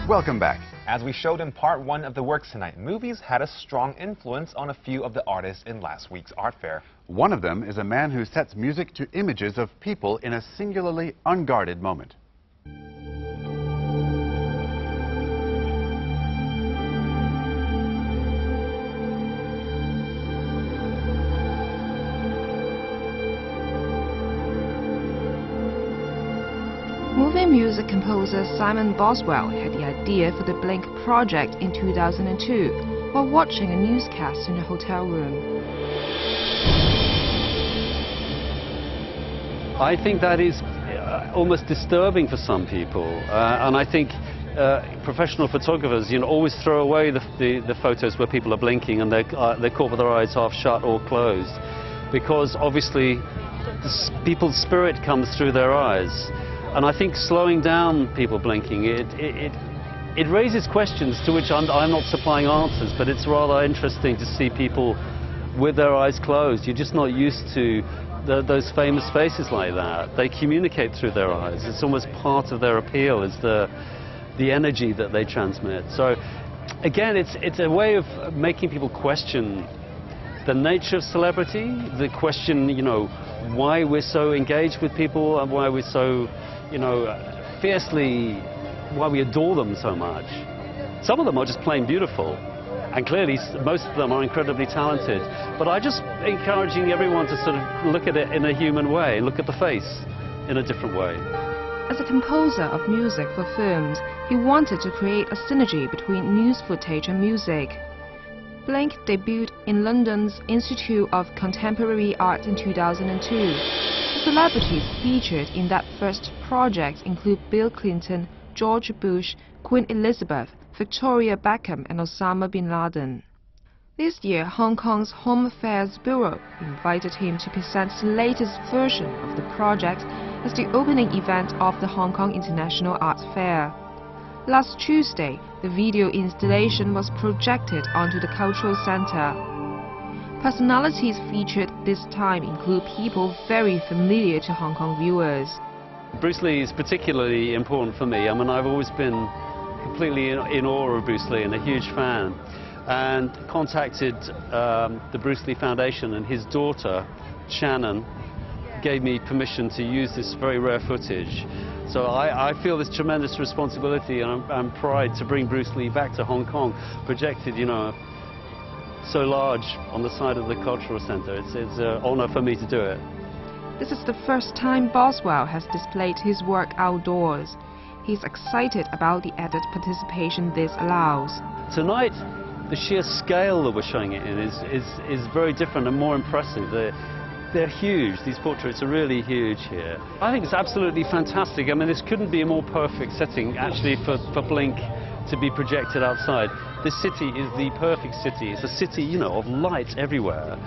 Welcome back. As we showed in part one of the works tonight, movies had a strong influence on a few of the artists in last week's art fair. One of them is a man who sets music to images of people in a singularly unguarded moment. Movie music composer Simon Boswell had the idea for the Blink project in 2002 while watching a newscast in a hotel room. I think that is almost disturbing for some people, and I think professional photographers, always throw away the photos where people are blinking and they're caught with their eyes half shut or closed, because obviously people's spirit comes through their eyes. And I think slowing down people blinking, it raises questions to which I'm not supplying answers, but it's rather interesting to see people with their eyes closed. You're just not used to those famous faces like that. They communicate through their eyes. It's almost part of their appeal, is the energy that they transmit. So again, it's a way of making people question the nature of celebrity, the question, why we're so engaged with people and why we're so, fiercely, why we adore them so much. Some of them are just plain beautiful, and clearly most of them are incredibly talented. But I'm just encouraging everyone to sort of look at it in a human way, look at the face in a different way. As a composer of music for films, he wanted to create a synergy between news footage and music. Blink debuted in London's Institute of Contemporary Art in 2002. The celebrities featured in that first project include Bill Clinton, George Bush, Queen Elizabeth, Victoria Beckham and Osama bin Laden. This year, Hong Kong's Home Affairs Bureau invited him to present the latest version of the project as the opening event of the Hong Kong International Art Fair. Last Tuesday, the video installation was projected onto the Cultural Center. Personalities featured this time include people very familiar to Hong Kong viewers. Bruce Lee is particularly important for me. I mean, I've always been completely in awe of Bruce Lee and a huge fan, and contacted the Bruce Lee Foundation, and his daughter, Shannon, gave me permission to use this very rare footage. So I feel this tremendous responsibility and pride to bring Bruce Lee back to Hong Kong, projected, so large on the side of the Cultural Center. It's an honor for me to do it. This is the first time Boswell has displayed his work outdoors. He's excited about the added participation this allows. Tonight, the sheer scale that we're showing it in is very different and more impressive. They're huge. These portraits are really huge here. I think it's absolutely fantastic. I mean, this couldn't be a more perfect setting, actually, for Blink to be projected outside. This city is the perfect city. It's a city, of light everywhere.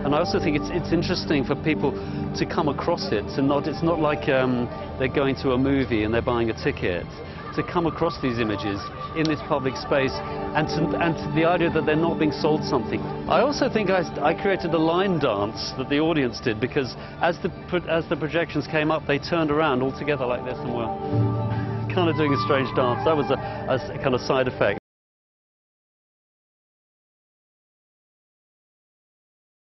And I also think it's interesting for people to come across it. It's not like they're going to a movie and they're buying a ticket. To come across these images in this public space, and the idea that they're not being sold something. I also think I created a line dance that the audience did, because as the projections came up, they turned around all together like this and were kind of doing a strange dance. That was a kind of side effect.